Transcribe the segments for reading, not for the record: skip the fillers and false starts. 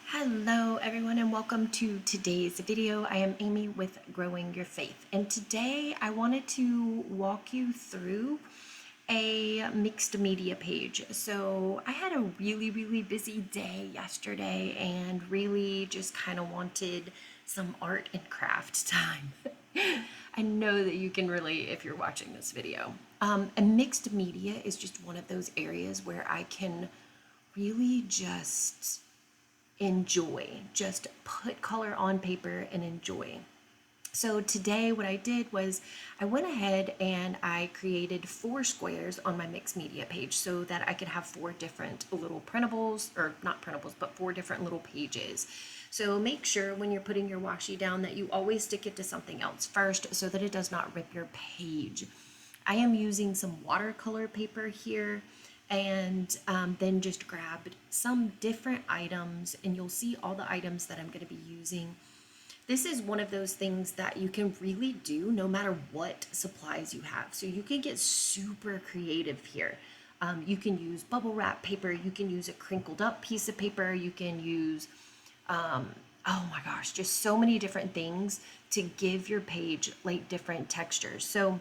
Hello everyone and welcome to today's video. I am Amy with Growing Your Faith, and today I wanted to walk you through a mixed media page. So I had a really busy day yesterday and really just kind of wanted some art and craft time. I know that you can relate if you're watching this video. And mixed media is just one of those areas where I can really just just put color on paper and enjoy. So today what I did was I went ahead and I created 4 squares on my mixed media page so that I could have 4 different little printables, or not printables, but 4 different little pages. So make sure when you're putting your washi down that you always stick it to something else first so that it does not rip your page. I am using some watercolor paper here, and then just grabbed some different items, and you'll see all the items that I'm going to be using. This is one of those things that you can really do no matter what supplies you have. So you can get super creative here. You can use bubble wrap paper, you can use a crinkled up piece of paper, you can use, oh my gosh, just so many different things to give your page like different textures. So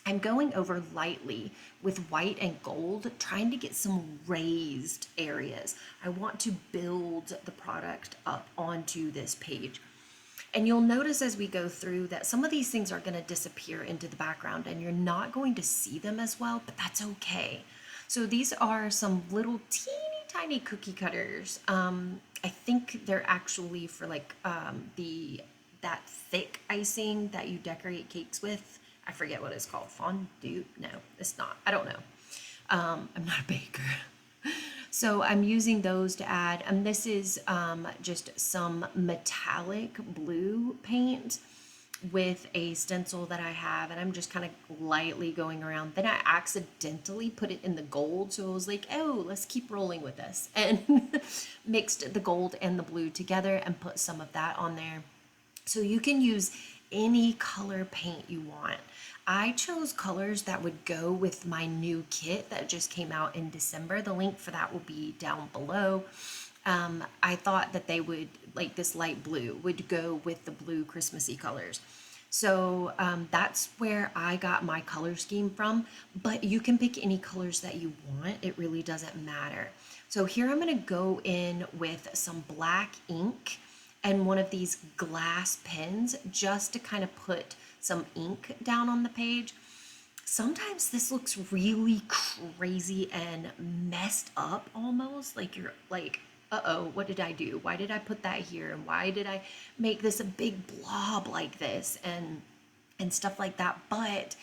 I'm going over lightly with white and gold, trying to get some raised areas. I want to build the product up onto this page. And you'll notice as we go through that some of these things are going to disappear into the background and you're not going to see them as well, but that's okay. So these are some little teeny tiny cookie cutters. I think they're actually for like that thick icing that you decorate cakes with. I forget what it's called. Fondue? No, it's not. I don't know. I'm not a baker. So I'm using those to add, and this is just some metallic blue paint with a stencil that I have, and I'm just kind of lightly going around. Then I accidentally put it in the gold, so I was like, oh, let's keep rolling with this, and mixed the gold and the blue together and put some of that on there. So you can use any color paint you want. I chose colors that would go with my new kit that just came out in December. The link for that will be down below. I thought that they would, like this light blue, would go with the blue Christmassy colors. So that's where I got my color scheme from, but you can pick any colors that you want. It really doesn't matter. So here I'm going to go in with some black ink and one of these glass pens just to kind of put some ink down on the page. Sometimes this looks really crazy and messed up almost, like you're like, uh-oh, what did I do? Why did I put that here? And why did I make this a big blob like this? And stuff like that. But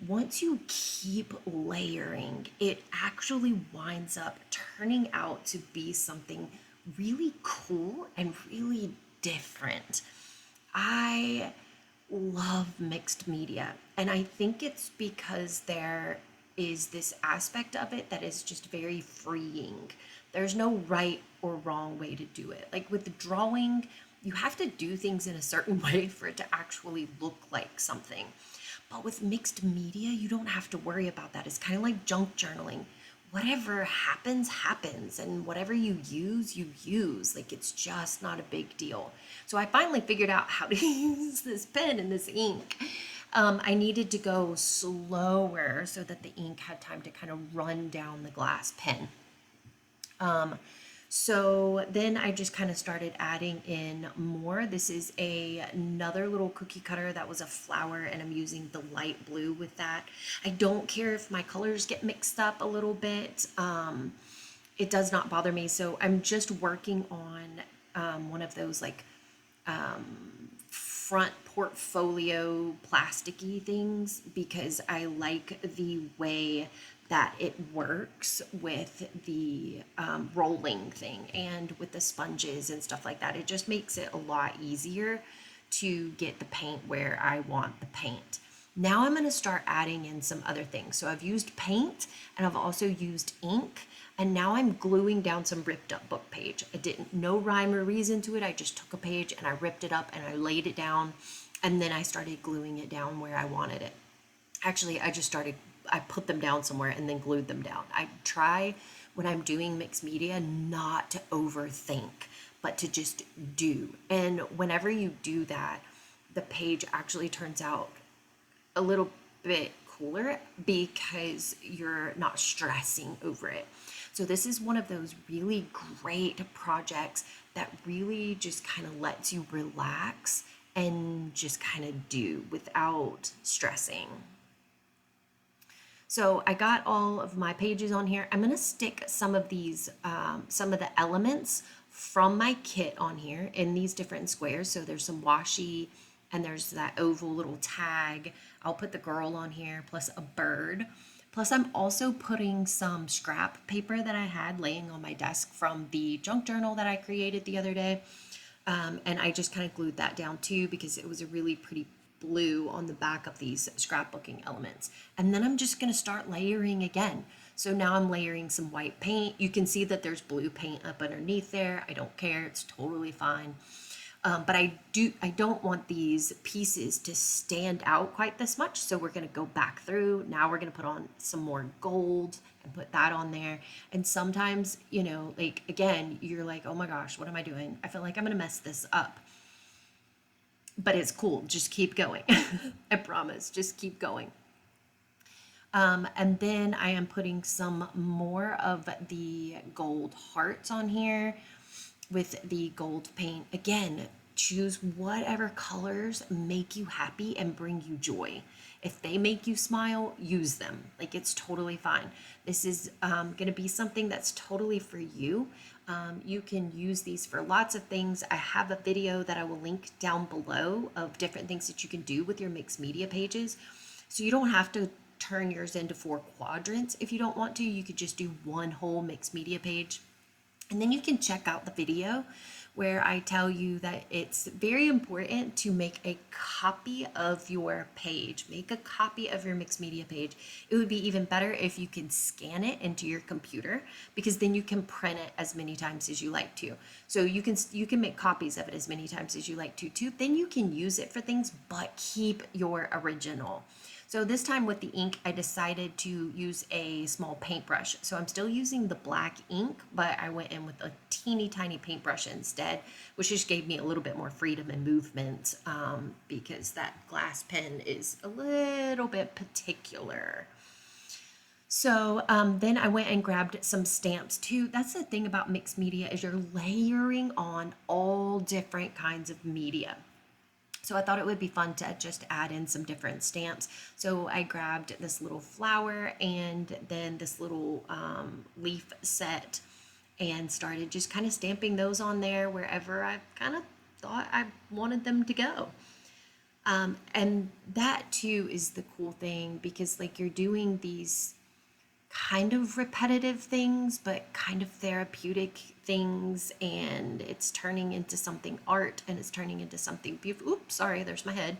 once you keep layering, it actually winds up turning out to be something really cool and really different. I love mixed media, and I think it's because there is this aspect of it that is just very freeing. There's no right or wrong way to do it. Like with drawing, you have to do things in a certain way for it to actually look like something. But with mixed media, you don't have to worry about that. It's kind of like junk journaling. Whatever happens, happens, and whatever you use, you use. Like, it's just not a big deal. So I finally figured out how to use this pen and this ink. I needed to go slower so that the ink had time to kind of run down the glass pen. So then I just kind of started adding in more. This is another little cookie cutter that was a flower, and I'm using the light blue with that. I don't care if my colors get mixed up a little bit. It does not bother me. So I'm just working on one of those like front portfolio plasticky things because I like the way that it works with the rolling thing and with the sponges and stuff like that. It just makes it a lot easier to get the paint where I want the paint. Now I'm going to start adding in some other things. So I've used paint and I've also used ink, and now I'm gluing down some ripped up book page. I didn't, no rhyme or reason to it. I just took a page and I ripped it up and I laid it down, and then I started gluing it down where I wanted it. Actually, I put them down somewhere and then glued them down. I try when I'm doing mixed media not to overthink, but to just do. And whenever you do that, the page actually turns out a little bit cooler because you're not stressing over it. So this is one of those really great projects that really just kind of lets you relax and just kind of do without stressing. So I got all of my pages on here. I'm gonna stick some of these, some of the elements from my kit on here in these different squares. So there's some washi and there's that oval little tag. I'll put the girl on here plus a bird. Plus I'm also putting some scrap paper that I had laying on my desk from the junk journal that I created the other day. And I just kind of glued that down too because it was a really pretty blue on the back of these scrapbooking elements. And then I'm just going to start layering again. So now I'm layering some white paint. You can see that there's blue paint up underneath there. I don't care. It's totally fine. But I don't want these pieces to stand out quite this much. So we're going to go back through. Now we're going to put on some more gold and put that on there. And sometimes, you know, like again, you're like, oh my gosh, what am I doing? I feel like I'm going to mess this up. But it's cool. Just keep going. I promise. Just keep going. And then I am putting some more of the gold hearts on here with the gold paint. Again, choose whatever colors make you happy and bring you joy. If they make you smile, use them. Like it's totally fine. This is going to be something that's totally for you. You can use these for lots of things. I have a video that I will link down below of different things that you can do with your mixed media pages. So you don't have to turn yours into 4 quadrants. If you don't want to, you could just do one whole mixed media page. And then you can check out the video where I tell you that it's very important to make a copy of your page. Make a copy of your mixed media page. It would be even better if you can scan it into your computer because then you can print it as many times as you like to. So you can make copies of it as many times as you like to too. Then you can use it for things, but keep your original. So this time with the ink, I decided to use a small paintbrush. So I'm still using the black ink, but I went in with a teeny tiny paintbrush instead, which just gave me a little bit more freedom and movement because that glass pen is a little bit particular. So then I went and grabbed some stamps too. That's the thing about mixed media is you're layering on all different kinds of media. So I thought it would be fun to just add in some different stamps. So I grabbed this little flower and then this little leaf set and started just kind of stamping those on there wherever I kind of thought I wanted them to go. And that too is the cool thing because like you're doing these kind of repetitive things, but kind of therapeutic things, and it's turning into something art and it's turning into something beautiful. Oops, sorry, there's my head.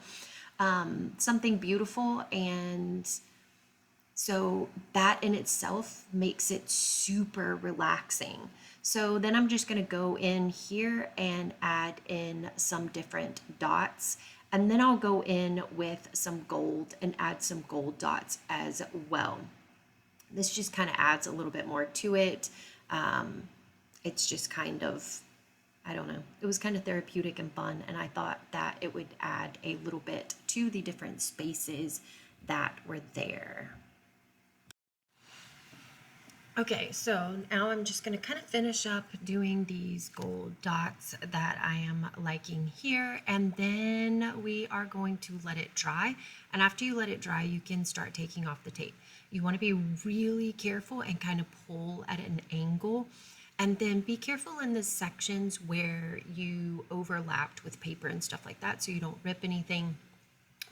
Something beautiful, and so that in itself makes it super relaxing. So then I'm just going to go in here and add in some different dots. And then I'll go in with some gold and add some gold dots as well. This just kind of adds a little bit more to it. It's just kind of, I don't know, it was kind of therapeutic and fun, and I thought that it would add a little bit to the different spaces that were there. Okay, so now I'm just going to kind of finish up doing these gold dots that I am liking here, and then we are going to let it dry. And after you let it dry, you can start taking off the tape. You want to be really careful and kind of pull at an angle, and then be careful in the sections where you overlapped with paper and stuff like that so you don't rip anything,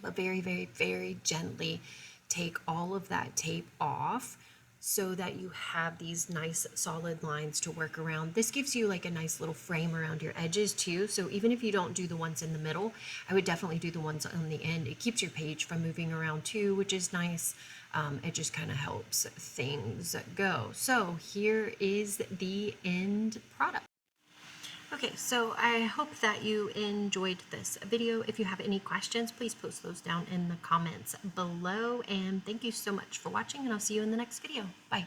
but very, very, very gently take all of that tape off so that you have these nice solid lines to work around. This gives you like a nice little frame around your edges too. So even if you don't do the ones in the middle, I would definitely do the ones on the end. It keeps your page from moving around too, which is nice. It just kind of helps things go. So here is the end product. Okay, so I hope that you enjoyed this video. If you have any questions, please post those down in the comments below. And thank you so much for watching, and I'll see you in the next video. Bye.